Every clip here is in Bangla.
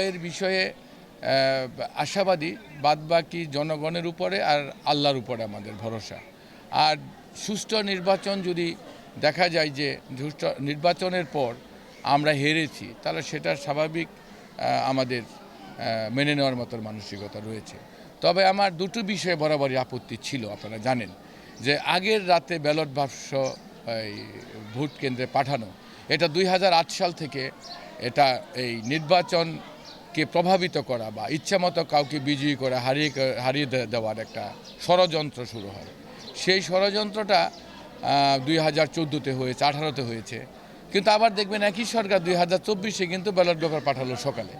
এর বিষয়ে আশাবাদী, বাদবাকি জনগণের উপরে আর আল্লাহর উপরে আমাদের ভরসা। আর সুষ্ঠু নির্বাচন যদি দেখা যায় যে সুষ্ঠু নির্বাচনের পর আমরা হেরেছি, তাহলে সেটা স্বাভাবিক আমাদের মেনে নেওয়ার মতো মানসিকতা রয়েছে। তবে আমার দুটো বিষয়ে বরাবরই আপত্তি ছিল। আপনারা জানেন যে আগের রাতে ব্যালট বাক্স ভোট কেন্দ্রে পাঠানো, এটা 2008 সাল থেকে এটা এই নির্বাচনকে প্রভাবিত করা বা ইচ্ছামতো কাউকে বিজয়ী করে হারিয়ে দেওয়ার একটা ষড়যন্ত্র শুরু হয়। সেই ষড়যন্ত্রটা 2014-তে হয়েছে, 2018-তে হয়েছে। কিন্তু আবার দেখবেন একই সরকার 2024-এ কিন্তু ব্যালট পেপার পাঠালো সকালে।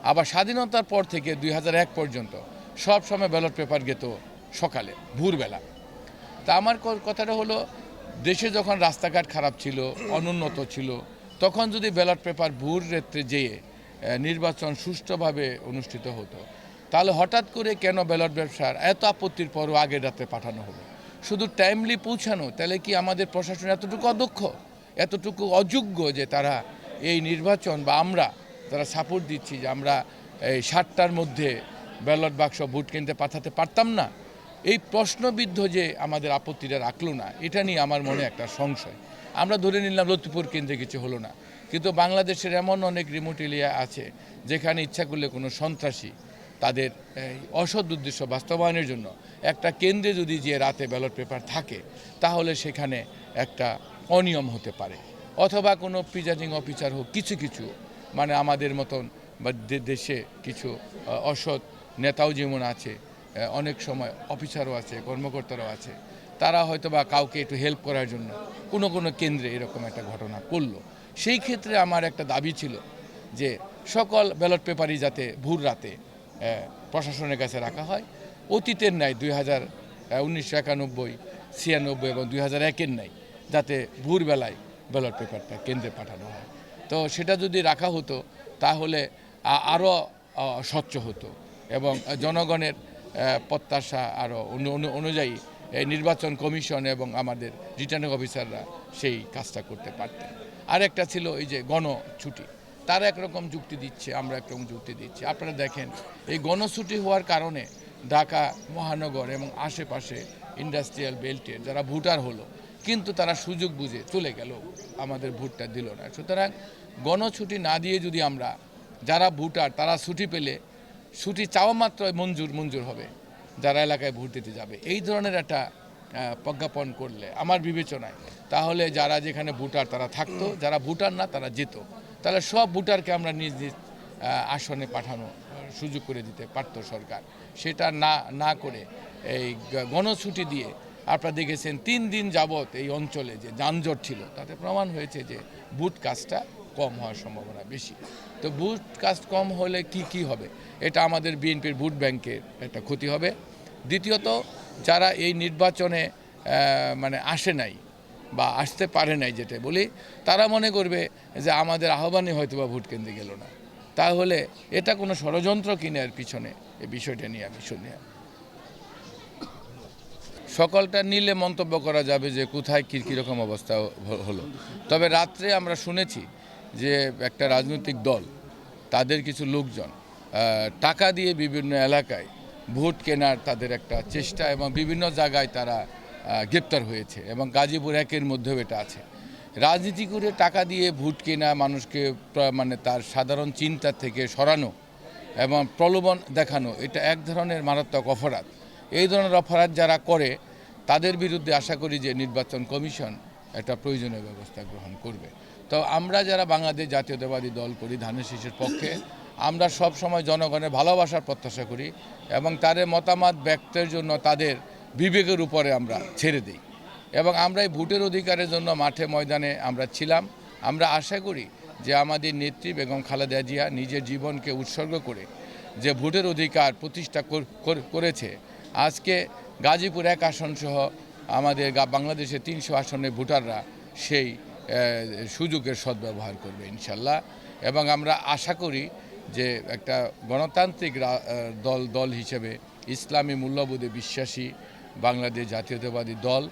আবার স্বাধীনতার পর থেকে 2001 পর্যন্ত সব সময় ব্যালট পেপার যেত সকালে, ভোরবেলা। তা আমার কথাটা হলো, দেশে যখন রাস্তাঘাট খারাপ ছিল, অনুন্নত ছিল, তখন যদি ব্যালট পেপার ভোর রাত্রে যেয়ে নির্বাচন সুষ্ঠুভাবে অনুষ্ঠিত হতো, তাহলে হঠাৎ করে কেন ব্যালট ব্যবসার এত আপত্তির পরও আগের রাত্রে পাঠানো হলো? শুধু টাইমলি পৌঁছানো, তাহলে কি আমাদের প্রশাসন এতটুকু অদক্ষ, এতটুকু অযোগ্য যে তারা এই নির্বাচন বা আমরা যারা সাপোর্ট দিচ্ছি যে আমরা এই 7টার মধ্যে ব্যালট বাক্স ভোট কেন্দ্রে পাঠাতে পারতাম না? এই প্রশ্নবিদ্ধ যে আমাদের আপত্তিটা রাখলো না, এটা নিয়ে আমার মনে একটা সংশয়। আমরা ধরে নিলাম লতিপুর কেন্দ্রে কিছু হলো না, কিন্তু বাংলাদেশের এমন অনেক রিমোট এরিয়া আছে যেখানে ইচ্ছা করলে কোনো সন্ত্রাসী তাদের অসৎ উদ্দেশ্য বাস্তবায়নের জন্য একটা কেন্দ্রে যদি যে রাতে ব্যালট পেপার থাকে, তাহলে সেখানে একটা অনিয়ম হতে পারে। অথবা কোনো প্রিজাইডিং অফিসার হোক, কিছু কিছু মানে আমাদের মতন বা দেশে কিছু অসৎ নেতাও যেমন আছে, অনেক সময় অফিসারও আছে, কর্মকর্তারাও আছে, তারা হয়তো বা কাউকে একটু হেল্প করার জন্য কোনো কেন্দ্রে এরকম একটা ঘটনা করলো। সেই ক্ষেত্রে আমার একটা দাবি ছিল যে সকল ব্যালট পেপারই যাতে ভোর রাতে প্রশাসনের কাছে রাখা হয়, অতীতের ন্যায় 1991, 96 এবং 2001-এর ন্যায় যাতে ভোরবেলায় ব্যালট পেপারটা কেন্দ্রে পাঠানো হয়। তো সেটা যদি রাখা হতো তাহলে আরও স্বচ্ছ হতো এবং জনগণের প্রত্যাশা আরও অনুযায়ী নির্বাচন কমিশন এবং আমাদের রিটার্নিং অফিসাররা সেই কাজটা করতে পারতেন। আরেকটা ছিল এই যে গণছুটি, তারা একরকম যুক্তি দিচ্ছে, আমরা একরকম যুক্তি দিচ্ছি। আপনারা দেখেন এই গণছুটি হওয়ার কারণে ঢাকা মহানগর এবং আশেপাশে ইন্ডাস্ট্রিয়াল বেল্টের যারা ভোটার হলো, কিন্তু তারা সুযোগ বুঝে চলে গেল, আমাদের ভোটটা দিল না। সুতরাং গণছুটি না দিয়ে যদি আমরা, যারা ভোটার তারা ছুটি পেলে ছুটি চাওয়া মাত্র মঞ্জুর হবে যারা এলাকায় ভোট দিতে যাবে, এই ধরনের একটা প্রজ্ঞাপন করলে আমার বিবেচনায় তাহলে যারা যেখানে ভোটার তারা থাকতো, যারা ভোটার না তারা যেত, তাহলে সব ভোটারকে আমরা নিজ নিজ আসনে পাঠানো সুযোগ করে দিতে পারত সরকার। সেটা না করে এই গণছুটি দিয়ে আপনারা দেখেছেন 3 দিন যাবৎ এই অঞ্চলে যে যানজট ছিল, তাতে প্রমাণ হয়েছে যে ভোট কাজটা কম হওয়ার সম্ভাবনা বেশি। তো ভোট কাজ কম হলে কি হবে? এটা আমাদের বিএনপির ভোট ব্যাংকের একটা ক্ষতি হবে। দ্বিতীয়ত, যারা এই নির্বাচনে মানে আসে নাই বা আসতে পারে নাই, যেটা বলি, তারা মনে করবে যে আমাদের আহ্বানে হয়তো বা ভোট কেন্দ্রে গেল না। তাহলে এটা কোনো ষড়যন্ত্র কিনা এর পিছনে, এই বিষয়টা নিয়ে আমি শুনি। সকালটা নিলে মন্তব্য করা যাবে যে কোথায় কীরকম অবস্থা হলো। তবে রাত্রে আমরা শুনেছি যে একটা রাজনৈতিক দল, তাদের কিছু লোকজন টাকা দিয়ে বিভিন্ন এলাকায় ভোট কেনার তাদের একটা চেষ্টা এবং বিভিন্ন জায়গায় তারা গ্রেপ্তার হয়েছে এবং গাজীপুর 1-এর মধ্যেও এটা আছে। রাজনীতি করে টাকা দিয়ে ভোট কেনা, মানুষকে মানে তার সাধারণ চিন্তা থেকে সরানো এবং প্রলোভন দেখানো, এটা এক ধরনের মারাত্মক অপরাধ। এই ধরনের অপরাধ যারা করে তাদের বিরুদ্ধে আশা করি যে নির্বাচন কমিশন একটা প্রয়োজনীয় ব্যবস্থা গ্রহণ করবে। তো আমরা যারা বাংলাদেশ জাতীয়তাবাদী দল করি, ধানের শীষের পক্ষে, আমরা সব সময় জনগণের ভালোবাসার প্রত্যাশা করি এবং তাদের মতামত ব্যক্তের জন্য তাদের বিবেকের উপরে আমরা ছেড়ে দিই এবং আমরা এই ভোটের অধিকারের জন্য মাঠে ময়দানে আমরা ছিলাম। আমরা আশা করি যে আমাদের নেত্রী বেগম খালেদা জিয়া নিজের জীবনকে উৎসর্গ করে যে ভোটের অধিকার প্রতিষ্ঠা করেছে, আজকে গাজীপুর 1 আসন সহ আমাদের বাংলাদেশের 300 আসনের ভোটাররা সেই সুযোগের সদ্ব্যবহার করবে ইনশাল্লাহ। এবং আমরা আশা করি যে একটা গণতান্ত্রিক দল হিসেবে, ইসলামী মূল্যবোধে বিশ্বাসী বাংলাদেশ জাতীয়তাবাদী দল,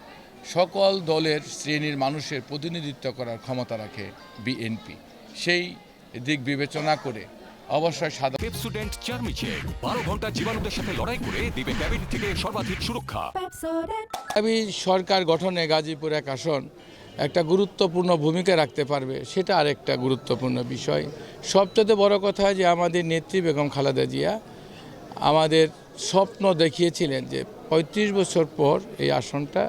সকল দলের শ্রেণীর মানুষের প্রতিনিধিত্ব করার ক্ষমতা রাখে বিএনপি। সেই দিক বিবেচনা করে অবশ্যই সাদা। পেপসোডেন্ট চার্মিচেক 12 ঘন্টা জীবাণুদের সাথে লড়াই করে দিবে ক্যাভিটি থেকে সর্বাধিক সুরক্ষা। আমি সরকার গঠনে গাজীপুর 1 আসন একটা গুরুত্বপূর্ণ ভূমিকা রাখতে পারবে, সেটা আরেকটা গুরুত্বপূর্ণ বিষয়। সবচেয়ে বড় কথা যে আমাদের নেত্রী বেগম খালেদা জিয়া আমাদের স্বপ্ন দেখিয়েছিলেন যে 35 বছর পর এই আসনটা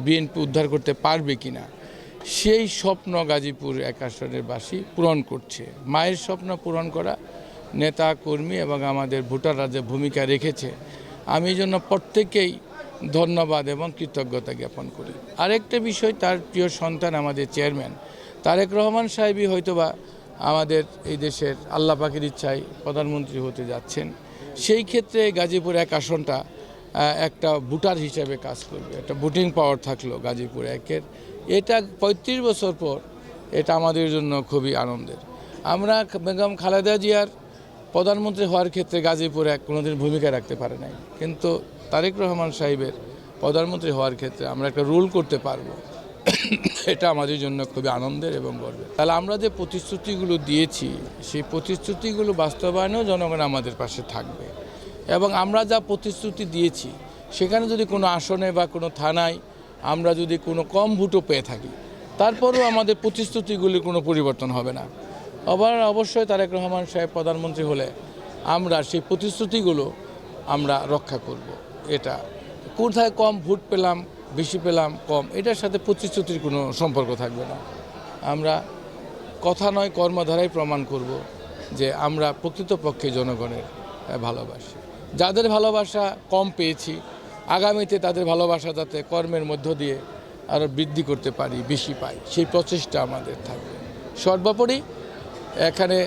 বিএনপি উদ্ধার করতে পারবে কিনা। সেই স্বপ্ন গাজীপুর 1 আসনের বাসী পূরণ করছে। মায়ের স্বপ্ন পূরণ করা নেতা কর্মী এবং আমাদের ভোটাররা যে ভূমিকা রেখেছে, আমি এই জন্য প্রত্যেকেই ধন্যবাদ এবং কৃতজ্ঞতা জ্ঞাপন করি। আরেকটা বিষয়, তার প্রিয় সন্তান আমাদের চেয়ারম্যান তারেক রহমান সাহেবই হয়তোবা আমাদের এই দেশের আল্লাহ পাকের ইচ্ছায় প্রধানমন্ত্রী হতে যাচ্ছেন। সেই ক্ষেত্রে গাজীপুর 1 আসনটা একটা ভোটার হিসাবে কাজ করবে, একটা ভোটিং পাওয়ার থাকলো গাজীপুর 1-এর। এটা 35 বছর পর এটা আমাদের জন্য খুবই আনন্দের। আমরা বেগম খালেদা জিয়ার প্রধানমন্ত্রী হওয়ার ক্ষেত্রে গাজীপুর 1 কোনোদিন ভূমিকা রাখতে পারে নাই, কিন্তু তারেক রহমান সাহেবের প্রধানমন্ত্রী হওয়ার ক্ষেত্রে আমরা একটা রুল করতে পারবো, এটা আমাদের জন্য খুবই আনন্দের এবং গর্বের। তাহলে আমরা যে প্রতিশ্রুতিগুলো দিয়েছি সেই প্রতিশ্রুতিগুলো বাস্তবায়নেও জনগণ আমাদের পাশে থাকবে। এবং আমরা যা প্রতিশ্রুতি দিয়েছি সেখানে যদি কোনো আসনে বা কোনো থানায় আমরা যদি কোনো কম ভোটও পেয়ে থাকি, তারপরেও আমাদের প্রতিশ্রুতিগুলির কোনো পরিবর্তন হবে না। আবার অবশ্যই তারেক রহমান সাহেব প্রধানমন্ত্রী হলে আমরা সেই প্রতিশ্রুতিগুলো আমরা রক্ষা করব। এটা কোথায় কম ভোট পেলাম, বেশি পেলাম, কম, এটার সাথে প্রতিশ্রুতির কোনো সম্পর্ক থাকবে না। আমরা কথা নয় কর্মধারায় প্রমাণ করব যে আমরা প্রকৃতপক্ষে জনগণের ভালোবাসি। যাদের ভালোবাসা কম পেয়েছি, আগামীতে তাদের ভালোবাসা যাতে কর্মের মধ্য দিয়ে আরও বৃদ্ধি করতে পারি, বেশি পাই, সেই প্রচেষ্টা আমাদের থাকবে। সর্বোপরি এখানে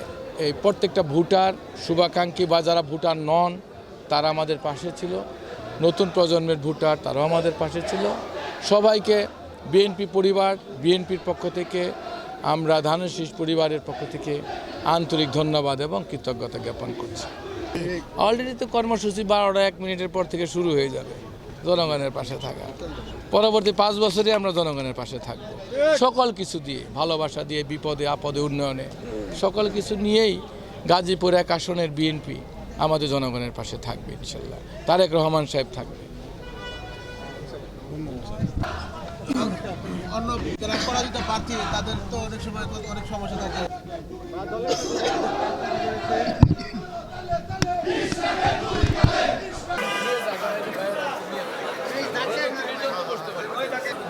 এই প্রত্যেকটা ভোটার, শুভাকাঙ্ক্ষী বা যারা ভোটার নন তারা আমাদের পাশে ছিল, নতুন প্রজন্মের ভোটার তারাও আমাদের পাশে ছিল। সবাইকে বিএনপি পরিবার, বিএনপির পক্ষ থেকে, আমরা ধানের পরিবারের পক্ষ থেকে আন্তরিক ধন্যবাদ এবং কৃতজ্ঞতা জ্ঞাপন করছি। অলরেডি তো কর্মসূচি 12:01 পর থেকে শুরু হয়ে যাবে জনগণের পাশে থাকা। পরবর্তী 5 বছরে আমরা জনগণের পাশে থাকব, সকল কিছু দিয়ে, ভালোবাসা দিয়ে, বিপদে আপদে, উন্নয়নে, সকল কিছু নিয়েই গাজীপুর 1 আসনের বিএনপি আমাদের জনগণের পাশে থাকবে ইনশাল্লাহ। তারেক রহমান সাহেব থাকবে। অন্য যারা পরাজিত প্রার্থী তাদের তো অনেক সময় অনেক সমস্যা থাকে।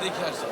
দেখে আসি।